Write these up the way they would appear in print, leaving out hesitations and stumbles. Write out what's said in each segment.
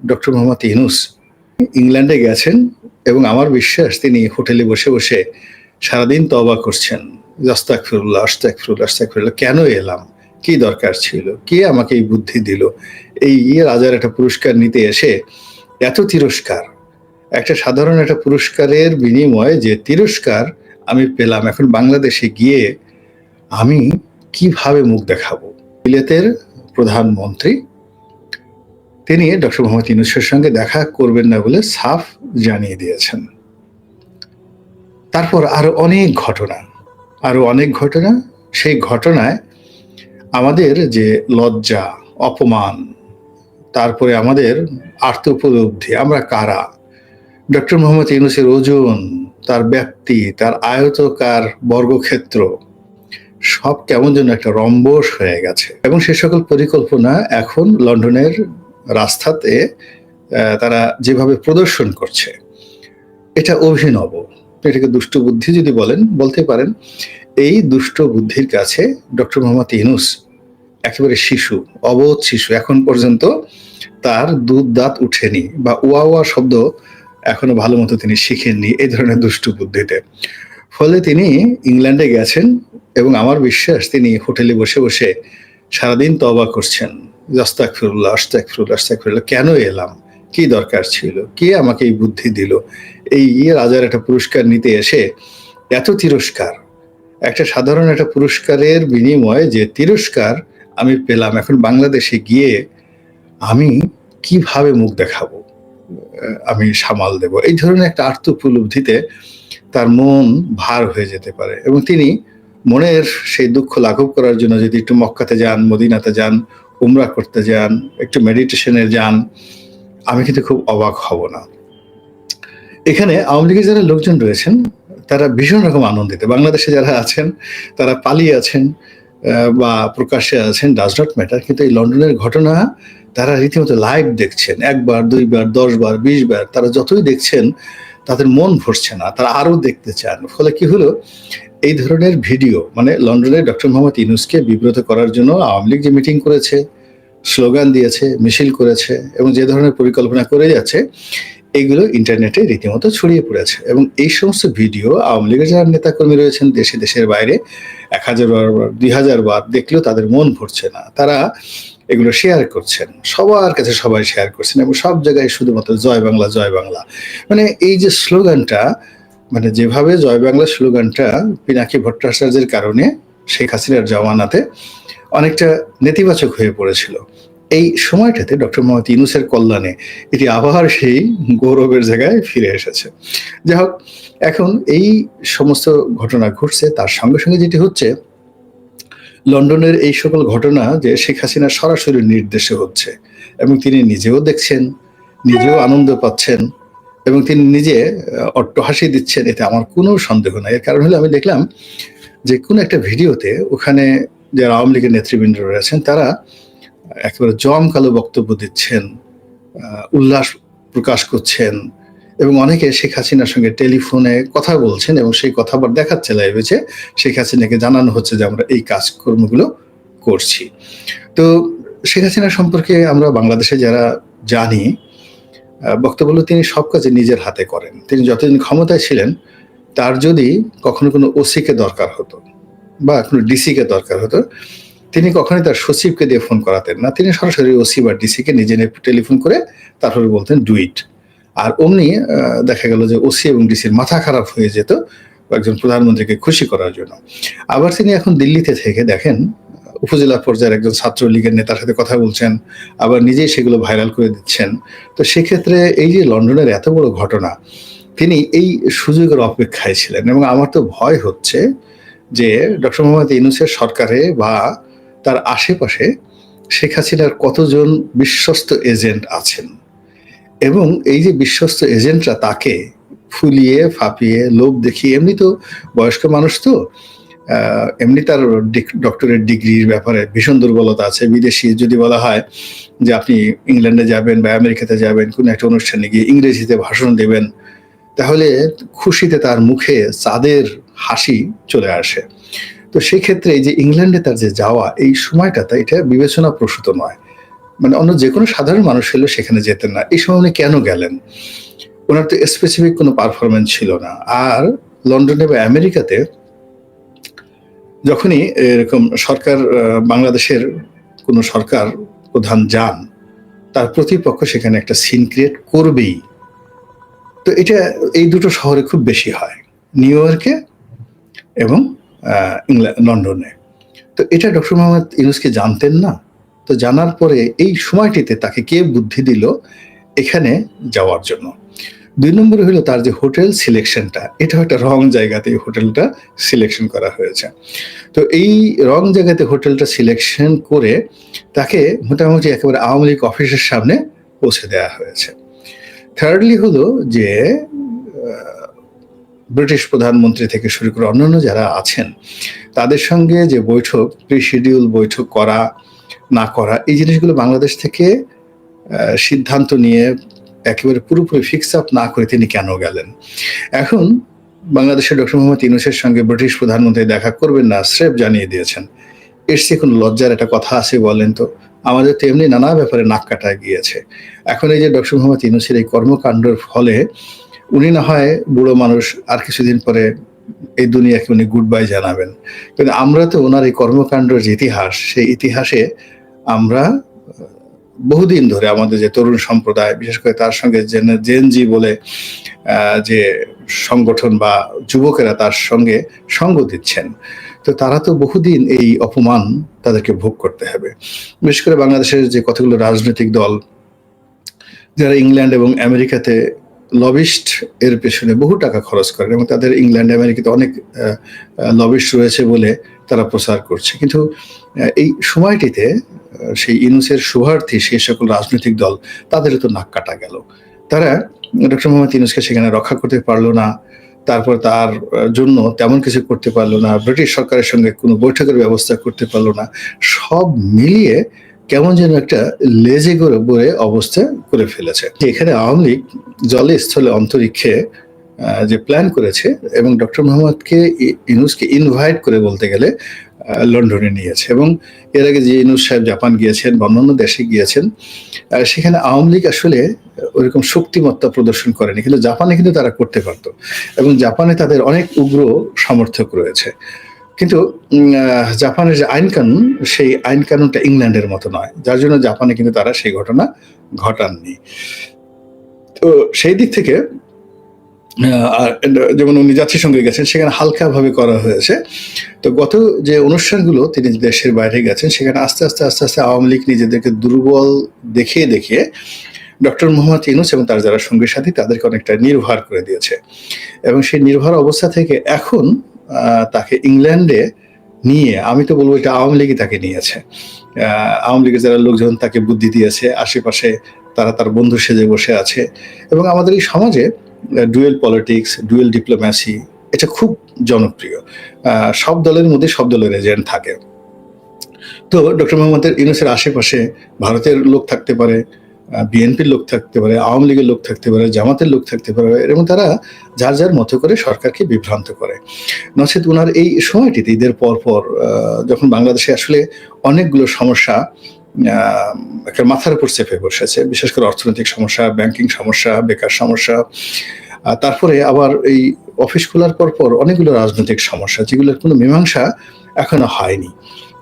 Doctor Mohammad Yunus ইংল্যান্ডে গেছেন এবং আমার বিশ্বাস তিনি হোটেলে বসে বসে সারাদিন তওবা করছেন। আস্তাগফিরুল্লাহ, আস্তাগফিরুল্লাহ, আস্তাগফিরুল্লাহ। কেন এলাম? কি দরকার ছিল? কে আমাকে এই বুদ্ধি দিল? এই রাজার একটা পুরস্কার নিতে এসে এত তিরস্কার। একটা সাধারণ একটা পুরস্কারের বিনিময়ে যে তিরস্কার আমি পেলাম, এখন বাংলাদেশে গিয়ে আমি কিভাবে মুখ দেখাবো? সিলেটের প্রধানমন্ত্রী তিনি ডক্টর মোহাম্মদ ইউনূসের সঙ্গে দেখা করবেন না বলে সাফ জানিয়ে দিয়েছেন। তারপর আরো অনেক ঘটনা। সেই ঘটনায় আমাদের যে লজ্জা, অপমান, তারপরে আমাদের আত্মোপলব্ধি, আমরা কারা, ডক্টর মোহাম্মদ ইউনূসের ওজন, তার ব্যাপ্তি, তার আয়তকার বর্গক্ষেত্র সব কেমন যেন একটা রম্বস হয়ে গেছে। এবং সে সকল পরিকল্পনা এখন লন্ডনের রাস্তাতে তারা যেভাবে প্রদর্শন করছে, এটা অভিনব। এটাকে দুষ্ট বুদ্ধি যদি বলতে পারেন। এই দুষ্ট বুদ্ধির কাছে ডক্টর মোহাম্মদ ইউনূস একেবারে শিশু, অবোধ শিশু। এখন পর্যন্ত তার দুধ দাঁত উঠেনি বা ওয়া ওয়া শব্দ এখনো ভালো মতো তিনি শিখেননি এই ধরনের দুষ্ট বুদ্ধিতে। ফলে তিনি ইংল্যান্ডে গেছেন এবং আমার বিশ্বাস তিনি হোটেলে বসে বসে সারাদিন তওবা করছেন। আস্তাগফিরুল্লাহ, আস্তাগফিরুল্লাহ, আস্তাগফিরুল্লাহ। কেন এলাম? কি দরকার ছিল? কে আমাকে এই বুদ্ধি দিল? এই রাজার একটা পুরস্কার নিতে এসে এত তিরস্কার। একটা সাধারণ একটা পুরস্কারের বিনিময়ে যে তিরস্কার আমি পেলাম, এখন বাংলাদেশে গিয়ে আমি কিভাবে মুখ দেখাবো? আমি সামাল দেব। এই ধরনের একটা আত্মোপলব্ধিতে তার মন ভার হয়ে যেতে পারে এবং তিনি মনের সেই দুঃখ লাঘব করার জন্য যদি একটু মক্কাতে যান, মদিনাতে যান, উমরা করতে যান, একটু মেডিটেশনে যান, আমি কিন্তু খুব অবাক হব না। এখানে আওয়ামী লীগের যারা লোকজন রয়েছেন তারা ভীষণ রকম আনন্দিত। বাংলাদেশে যারা আছেন তারা পালিয়ে আছেন বা প্রকাশ্যে আছেন, ডাজ নট ম্যাটার। কিন্তু এই লন্ডনের ঘটনা তারা রীতিমতো লাইভ দেখছেন, 1 বার 2 বার 10 বার 20 বার। তারা যতই দেখছেন তাদের মন ভরছে না, তারা আরো দেখতে চান। ফলে কি হলো, এই ধরনের ভিডিও মানে লন্ডনে ডক্টর মোহাম্মদ ইউনূসকে বিব্রত করার জন্য আওয়ামী লীগ যে মিটিং করেছে, স্লোগান দিয়েছে, মিছিল করেছে এবং যে ধরনের পরিকল্পনা করে যাচ্ছে, এইগুলো ইন্টারনেটে রীতিমতো ছড়িয়ে পড়েছে। এবং এই সমস্ত ভিডিও আওয়ামী লীগের যারা নেতাকর্মী রয়েছেন দেশে দেশের বাইরে 1000 বার 2000 বার দেখলেও তাদের মন ভরছে না। তারা এগুলো শেয়ার করছেন, সবার কাছে সবাই শেয়ার করছেন এবং সব জায়গায় শুধুমাত্র জয় বাংলা, জয় বাংলা। মানে এই যে স্লোগানটা, মানে যেভাবে জয় বাংলা স্লোগানটা পিনাকি ভট্টাচার্যের কারণে শেখ হাসিনার জমানাতে অনেকটা নেতিবাচক হয়ে পড়েছিল, এই সময়টাতে ডক্টর মোহাম্মদ ইউনূসের কল্যাণে এটি আবার সেই গৌরবের জায়গায় ফিরে এসেছে। যাই হোক, এখন এই সমস্ত ঘটনা ঘটছে, তার সঙ্গে সঙ্গে যেটি হচ্ছে লন্ডনের এই সকল ঘটনা যে শেখ হাসিনার সরাসরি নির্দেশে হচ্ছে এবং তিনি নিজেও দেখছেন, নিজেও আনন্দ পাচ্ছেন এবং তিনি নিজে অট্টহাসি দিচ্ছেন, এতে আমার কোনো সন্দেহ নাই। এর কারণ হলো আমি দেখলাম যে কোনো একটা ভিডিওতে ওখানে যারা আওয়ামী লীগের নেতৃবৃন্দ রয়েছেন তারা একেবারে জমকালো বক্তব্য দিচ্ছেন, উল্লাস প্রকাশ করছেন এবং অনেকে শেখ হাসিনার সঙ্গে টেলিফোনে কথা বলছেন এবং সেই কথা আবার দেখাচ্ছে লাইভে, শেখ হাসিনাকে জানানো হচ্ছে যে আমরা এই কাজকর্মগুলো করছি। তো শেখ হাসিনা সম্পর্কে আমরা বাংলাদেশে যারা জানি, বক্তব্য হলো তিনি সব কাজে নিজের হাতে করেন। তিনি যতদিন ক্ষমতায় ছিলেন তার যদি কখনো কোনো ওসিকে দরকার হতো বা কোনো ডিসিকে দরকার হতো, তিনি কখনোই তার সচিবকে দিয়ে ফোন করাতেন না। তিনি সরাসরি ওসি বা ডিসিকে নিজে টেলিফোন করে তারপরে বলতেন ডু ইট। আর অমনি দেখা গেল যে ওসি এবং ডিসির মাথা খারাপ হয়ে যেত একজন প্রধানমন্ত্রীকে খুশি করার জন্য। আবার তিনি এখন দিল্লিতে থেকে দেখেন উপজেলা পর্যায়ের একজন ছাত্রলীগের নেতার সাথে কথা বলছেন, আবার নিজেই সেগুলো ভাইরাল করে দিচ্ছেন। তো সেক্ষেত্রে এই যে লন্ডনের এত বড় ঘটনা, তিনি এই সুযোগের অপেক্ষায় ছিলেন এবং আমার তো ভয় হচ্ছে যে ডক্টর মোহাম্মদ ইউনূসের সরকারে বা তার আশেপাশে শেখ হাসিনার কতজন বিশ্বস্ত এজেন্ট আছেন এবং এই যে বিশ্বস্ত এজেন্টরা তাকে ফুলিয়ে ফাঁপিয়ে লোভ দেখিয়ে, এমনি তো বয়স্ক মানুষ, তো এমনি তার ডক্টরেট ডিগ্রির ব্যাপারে ভীষণ দুর্বলতা আছে। বিদেশি যদি বলা হয় যে আপনি ইংল্যান্ডে যাবেন বা আমেরিকাতে যাবেন, কোনো একটা অনুষ্ঠানে গিয়ে ইংরেজিতে ভাষণ দেবেন, তাহলে খুশিতে তার মুখে চাঁদের হাসি চলে আসে। তো সেক্ষেত্রে এই যে ইংল্যান্ডে তার যে যাওয়া, এই সময়টাতে এটা বিবেচনা প্রসূত নয়। মানে অন্য যেকোনো সাধারণ মানুষ হলেও সেখানে যেতেন না। এই সময় উনি কেন গেলেন? উনার তো স্পেসিফিক কোনো পারফরম্যান্স ছিল না। আর লন্ডনে বা আমেরিকাতে যখনই এরকম সরকার বাংলাদেশের কোনো সরকার প্রধান যান, তার প্রতিপক্ষ সেখানে একটা সিন ক্রিয়েট করবেই। তো এটা এই দুটো শহরে খুব বেশি হয়, নিউ ইয়র্কে এবং লন্ডনে। তো এটা ডক্টর মোহাম্মদ ইউনূসকে জানতেন না। তো জানার পরে এই সময়টিতে তাকে কে বুদ্ধি দিল এখানে যাওয়ার জন্য? ২ নম্বরে হলো তার যে হোটেল সিলেকশনটা, এটাও একটা রং জায়গাতে এই হোটেলটা সিলেকশন করা হয়েছে। তো এই রং জায়গাতে হোটেলটা সিলেকশন করে তাকে মোটামুটি একেবারে আওয়ামী লীগ অফিসের সামনে পৌঁছে দেওয়া হয়েছে। থার্ডলি হলো যে ব্রিটিশ প্রধানমন্ত্রী থেকে শুরু করে অন্যান্য যারা আছেন তাদের সঙ্গে যে বৈঠক, প্রি-শিডিউল বৈঠক করা না করা, এই জিনিসগুলো বাংলাদেশ থেকে সিদ্ধান্ত নিয়ে একেবারে পুরোপুরি ফিক্স আপ না করে তিনি কেন গেলেন? এখন বাংলাদেশের ডক্টর মোহাম্মদ ইউনূসের সঙ্গে ব্রিটিশ প্রধানমন্ত্রী দেখা করবেন না স্রেফ জানিয়ে দিয়েছেন। এর চেয়ে কোনো লজ্জার একটা কথা আছে বলেন তো? আমাদের তো এমনি নানা ব্যাপারে নাক কাটা গিয়েছে। এখন এই যে ডক্টর মোহাম্মদ ইউনূসের এই কর্মকাণ্ডের ফলে উনি না হয় বুড়ো মানুষ, আর কিছুদিন পরে এই দুনিয়াকে উনি গুড বাই জানাবেন। কিন্তু আমরা তো ওনার এই কর্মকাণ্ডের যে ইতিহাস, সেই ইতিহাসে আমরা বহুদিন ধরে আমাদের যে তরুণ সম্প্রদায়, বিশেষ করে তার সঙ্গে জেনজি বলে যে সংগঠন বা যুবকেরা তার সঙ্গে সঙ্গ দিচ্ছেন, তো তারা তো বহুদিন এই অপমান তাদেরকে ভোগ করতে হবে। বিশেষ করে বাংলাদেশের যে কতগুলো রাজনৈতিক দল যারা ইংল্যান্ড এবং আমেরিকাতে লবিস্ট এর পেছনে বহু টাকা খরচ করেন এবং তাদের ইংল্যান্ড আমেরিকাতে অনেক লবিস্ট রয়েছে বলে তারা প্রচার করছে। কিন্তু এই সময়টিতে সেই ইউনূসের শুভার্থী সেই সকল রাজনৈতিক দল তাদেরও তো নাক কাটা গেল। তারা ডক্টর মোহাম্মদ ইউনূসকে সেখানে রক্ষা করতে পারলো না, তারপর তার জন্য তেমন কিছু করতে পারলো না, ব্রিটিশ সরকারের সঙ্গে কোনো বৈঠকের ব্যবস্থা করতে পারলো না। সব মিলিয়ে কেমন যেন একটা লেজে বরে অবস্থা করে ফেলেছে। এখানে আওয়ামী লীগ জলে স্থলে অন্তরিক্ষে যে প্ল্যান করেছে এবং ডক্টর মোহাম্মদকে ইউনূসকে ইনভাইট করে বলতে গেলে লন্ডনে নিয়েছে। এবং এর আগে যে ইউনূস সাহেব জাপান গিয়েছেন বা অন্যান্য দেশে গিয়েছেন, সেখানে আওয়ামী লীগ আসলে ওইরকম শক্তিমত্তা প্রদর্শন করেনি, কিন্তু জাপানে কিন্তু তারা করতে পারতো এবং জাপানে তাদের অনেক উগ্র সমর্থক রয়েছে। কিন্তু জাপানের যে আইন কানুন, সেই আইন কানুনটা ইংল্যান্ডের মতো নয়, যার জন্য জাপানে কিন্তু তারা সেই ঘটনা ঘটাননি। তো সেই দিক থেকে যেমন উনি জাতিসংঘে গেছেন, সেখানে হালকাভাবে করা হয়েছে। তো গত যে অনুষ্ঠানগুলো তিনি দেশের বাইরে গেছেন, সেখানে আস্তে আস্তে আস্তে আস্তে আওয়ামী লীগ নিজেদেরকে দুর্বল দেখিয়ে দেখিয়ে ডক্টর মোহাম্মদ ইউনূস এবং তার যারা সঙ্গী সাথী তাদেরকে অনেকটা নির্ভর করে দিয়েছে এবং সেই নির্ভর অবস্থা থেকে এখন তাকে ইংল্যান্ডে নিয়ে, আমি তো বলবো এটা আওয়ামী লীগই তাকে নিয়েছে। আওয়ামী লীগের যারা লোকজন তাকে বুদ্ধি দিয়েছে, আশেপাশে তারা তার বন্ধু সেজে বসে আছে এবং আমাদের এই সমাজে ডুয়েল পলিটিক্স, ডুয়েল ডিপ্লোম্যাসি এটা খুব জনপ্রিয়। সব দলের মধ্যে সব দলের এজেন্ট থাকে। তো ডক্টর মোহাম্মদ ইউনূসের আশেপাশে ভারতের লোক থাকতে পারে, বিএনপির লোক থাকতে পারে, আওয়ামী লীগের লোক থাকতে পারে, জামাতের লোক থাকতে পারে এবং তারা যার যার মতো করে সরকারকে বিভ্রান্ত করে। নচেত ওনার এই সময়টিতে ঈদের পরপর যখন বাংলাদেশে আসলে অনেকগুলো সমস্যা একটা মাথার উপর চেপে বসেছে, বিশেষ করে অর্থনৈতিক সমস্যা, ব্যাংকিং সমস্যা, বেকার সমস্যা, তারপরে আবার এই অফিস খোলার পরপর অনেকগুলো রাজনৈতিক সমস্যা যেগুলোর কোনো মীমাংসা এখনো হয়নি।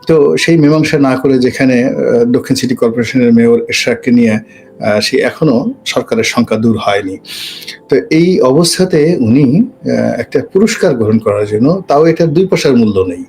তো সেই মীমাংসা না করে যেখানে দক্ষিণ সিটি কর্পোরেশনের মেয়র এশরাককে নিয়ে সে এখনো সরকারের শঙ্কা দূর হয়নি। তো এই অবস্থাতে উনি একটা পুরস্কার গ্রহণ করার জন্য, তাও এটার ২ পয়সার মূল্য নেই।